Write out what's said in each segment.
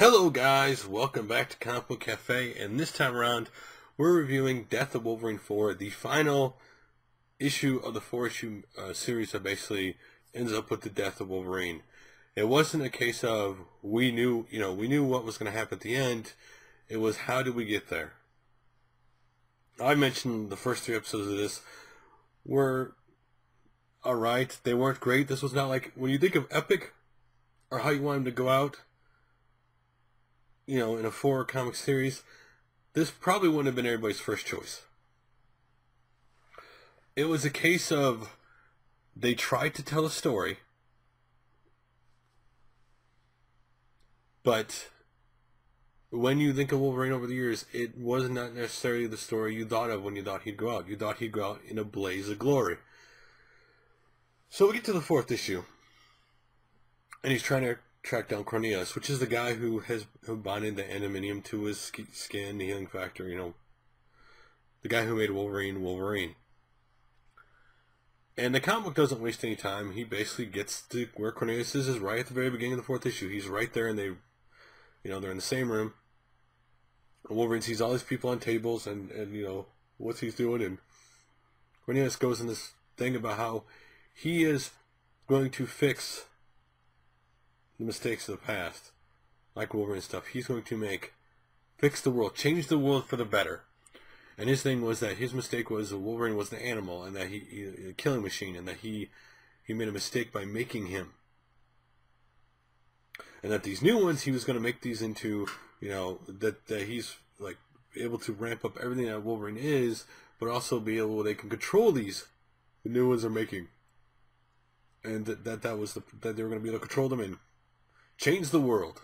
Hello guys, welcome back to Comic Book Cafe, and this time around we're reviewing Death of Wolverine 4, the final issue of the 4-issue series that basically ends up with the death of Wolverine. It wasn't a case of we knew what was going to happen at the end. It was how did we get there. I mentioned the first 3 episodes of this were alright. They weren't great. This was not like, when you think of epic or how you want them to go out, in a 4 comic series, this probably wouldn't have been everybody's first choice. It was a case of they tried to tell a story, but when you think of Wolverine over the years, it was not necessarily the story you thought of when you thought he'd go out. You thought he'd go out in a blaze of glory. So we get to the 4th issue, and he's trying to track down Cornelius, which is the guy who bonded the adamantium to his skin, the healing factor, the guy who made Wolverine. And the comic book doesn't waste any time. He basically gets to where Cornelius is right at the very beginning of the 4th issue. He's right there, and they're in the same room. And Wolverine sees all these people on tables, and what he's doing, and Cornelius goes in this thing about how he is going to fix the mistakes of the past, like Wolverine stuff. He's going to fix the world, change the world for the better. And his thing was that his mistake was that Wolverine was an animal, and that he a killing machine, and that he made a mistake by making him. And that these new ones, he was going to make these into, that he's like able to ramp up everything that Wolverine is, but also they can control these, the new ones are making. And that they were going to be able to control them and change the world.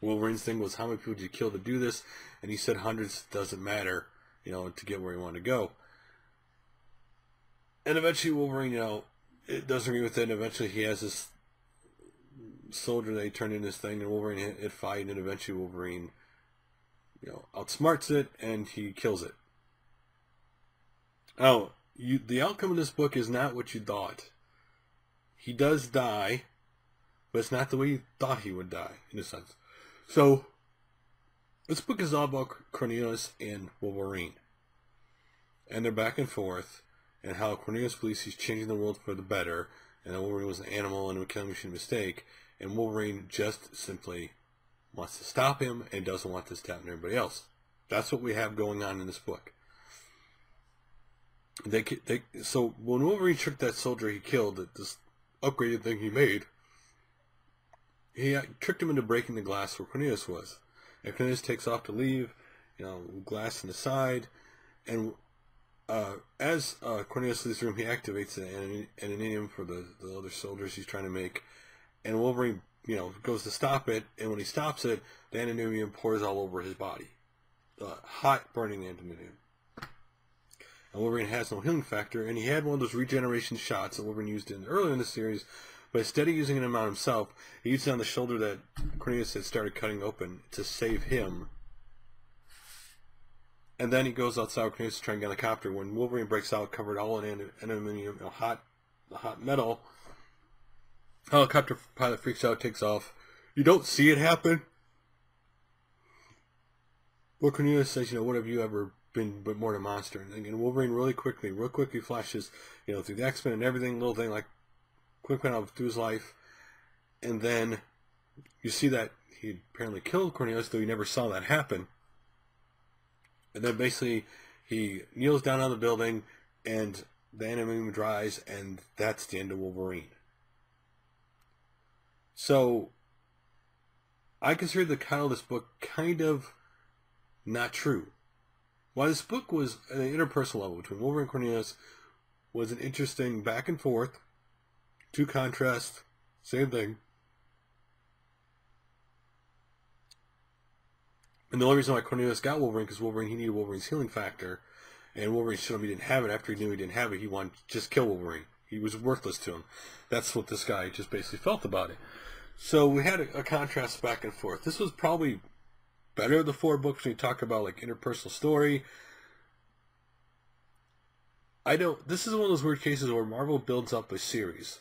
Wolverine's thing was, how many people did you kill to do this? And he said hundreds, doesn't matter, to get where he wanted to go. And eventually Wolverine, it doesn't agree with it, and eventually he has this soldier that he turned into this thing, and Wolverine hit fight, and eventually Wolverine, outsmarts it, and he kills it. Now, the outcome of this book is not what you thought. He does die, but it's not the way you thought he would die, in a sense. So, this book is all about Cornelius and Wolverine. And they're back and forth, and how Cornelius believes he's changing the world for the better, and that Wolverine was an animal and a killing machine mistake, and Wolverine just simply wants to stop him and doesn't want this to happen to everybody else. That's what we have going on in this book. So, when Wolverine took that soldier he killed, this upgraded thing he made, he tricked him into breaking the glass where Cornelius was. And Cornelius takes off to leave, glass in the side, and as Cornelius leaves the room, he activates an adamantium for the other soldiers he's trying to make, and Wolverine, goes to stop it, and when he stops it, the adamantium pours all over his body. Hot, burning adamantium. And Wolverine has no healing factor, and he had one of those regeneration shots that Wolverine used earlier in the series, but instead of using it on himself, he used it on the shoulder that Cornelius had started cutting open to save him. And then he goes outside with Cornelius to try and get on the copter. When Wolverine breaks out, covered all in adamantium, hot metal, helicopter pilot freaks out, takes off. You don't see it happen. Well, Cornelius says, what have you ever been but more than a monster? And Wolverine real quickly flashes, through the X-Men and everything, little thing like quick went out through his life, and then you see that he apparently killed Cornelius, though you never saw that happen. And then basically he kneels down on the building, and the adamantium dries, and that's the end of Wolverine. So I consider the title of this book kind of not true. While this book was at an interpersonal level between Wolverine and Cornelius, was an interesting back and forth, two contrasts, same thing. And the only reason why Cornelius got Wolverine, because he needed Wolverine's healing factor, and Wolverine showed him he didn't have it. After he knew he didn't have it, he wanted to just kill Wolverine. He was worthless to him. That's what this guy just basically felt about it. So we had a contrast back and forth. This was probably better of the 4 books when you talk about like interpersonal story. This is one of those weird cases where Marvel builds up a series,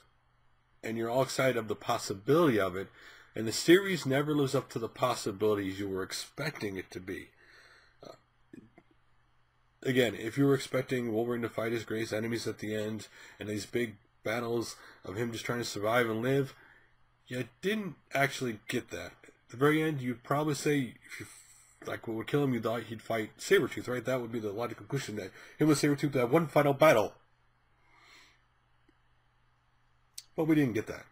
and you're all excited of the possibility of it, And the series never lives up to the possibilities you were expecting it to be. Again, if you were expecting Wolverine to fight his greatest enemies at the end, and these big battles of him just trying to survive and live, you didn't actually get that. At the very end, you'd probably say, if you, like what would kill him, you thought he'd fight Sabretooth, right? That would be the logical conclusion, that him and Sabretooth would have one final battle. But we didn't get that.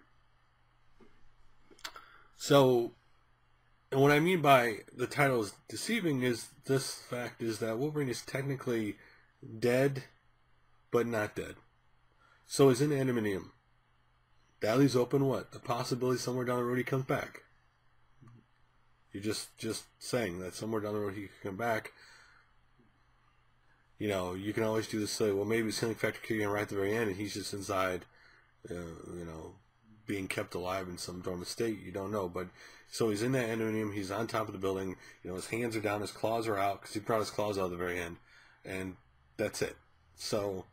So, and what I mean by the title is deceiving is this fact is that Wolverine is technically dead, but not dead. So he's in Adamantium. That leaves open what? The possibility somewhere down the road he comes back. You're just saying that somewhere down the road he can come back. You know, you can always do this, say, well, maybe it's healing factor kicking in right at the very end, and he's just inside, you know, being kept alive in some dormant state. You don't know. But so he's in that Adamantium. He's on top of the building. You know, his hands are down, his claws are out, because he brought his claws out at the very end, and that's it. So,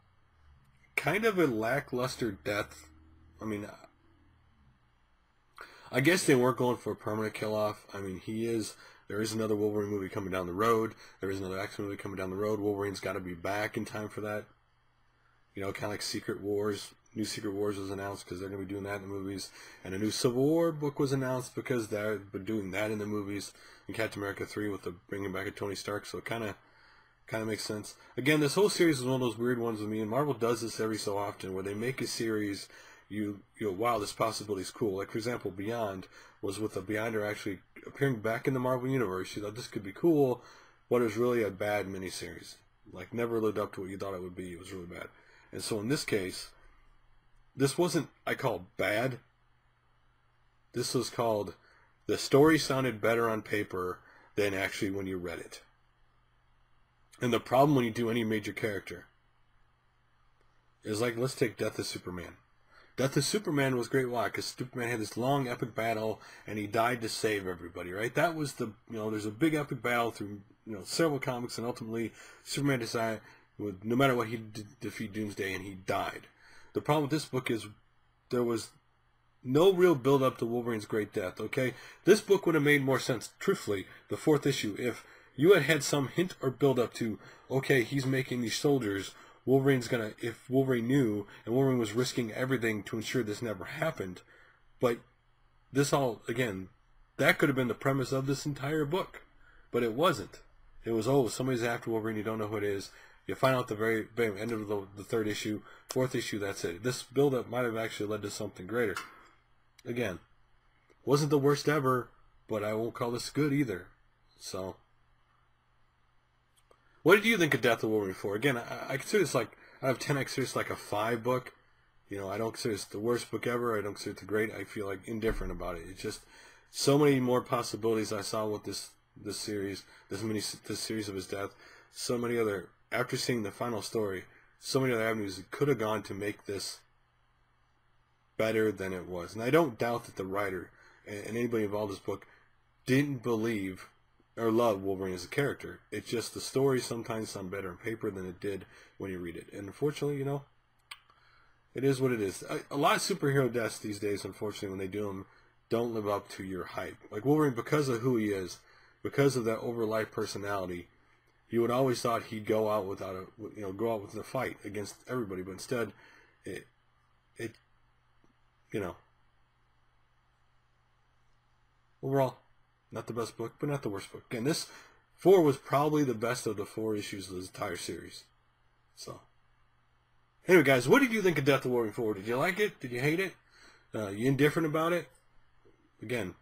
kind of a lackluster death. I mean, I guess they weren't going for a permanent kill-off. I mean, there is another Wolverine movie coming down the road. There is another X-Men movie coming down the road. Wolverine's got to be back in time for that. You know, kind of like Secret Wars. New Secret Wars was announced because they're going to be doing that in the movies. And a new Civil War book was announced because they're doing that in the movies. And Captain America 3 with the bringing back of Tony Stark. So it kind of makes sense. Again, this whole series is one of those weird ones with me. And Marvel does this every so often where they make a series... You go, wow, this possibility is cool. Like, for example, Beyond was with a Beyonder actually appearing back in the Marvel Universe. You thought this could be cool, but it was really a bad miniseries. Like, never lived up to what you thought it would be. It was really bad. And so in this case, this wasn't, I call bad. This was called, the story sounded better on paper than actually when you read it. And the problem when you do any major character is like, let's take Death of Superman. Death of Superman was great. Why? Because Superman had this long epic battle and he died to save everybody, right? That was the, you know, there's a big epic battle through, you know, several comics, and ultimately Superman decided, no matter what, he'd defeat Doomsday, and he died. The problem with this book is there was no real build up to Wolverine's great death, okay? This book would have made more sense, truthfully, the 4th issue, if you had some hint or build up to, okay, he's making these soldiers, Wolverine's gonna, if Wolverine knew, and Wolverine was risking everything to ensure this never happened, but this all, again, that could have been the premise of this entire book, but it wasn't. It was, oh, somebody's after Wolverine, you don't know who it is, you find out the very end of the 3rd issue, 4th issue, that's it. This build-up might have actually led to something greater. Again, wasn't the worst ever, but I won't call this good either. So, what did you think of Death of Wolverine 4? Again, I consider this like, out of 10, I consider this like a 5 book. You know, I don't consider this the worst book ever. I don't consider it the great. I feel like indifferent about it. It's just so many more possibilities I saw with this series, this series of his death. So many other, after seeing the final story, so many other avenues it could have gone to make this better than it was. And I don't doubt that the writer and anybody involved in this book didn't believe or love Wolverine as a character. It's just the stories sometimes sound better on paper than it did when you read it. And unfortunately, you know, it is what it is. A lot of superhero deaths these days, unfortunately, when they do them, don't live up to your hype. Like Wolverine, because of who he is, because of that over-life personality, you would always thought he'd go out without a, you know, go out with a fight against everybody. But instead, it you know, overall, not the best book, but not the worst book. Again, this 4 was probably the best of the 4 issues of this entire series. So, anyway, guys, what did you think of Death of Wolverine 4? Did you like it? Did you hate it? You indifferent about it? Again,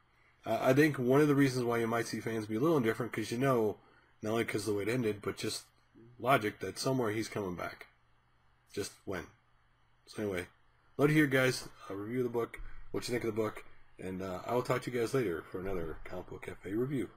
I think one of the reasons why you might see fans be a little indifferent, because you know, not only because of the way it ended, but just logic that somewhere he's coming back. Just when. So anyway, love to hear, guys, review the book, what you think of the book, and I will talk to you guys later for another Comic Book Cafe review.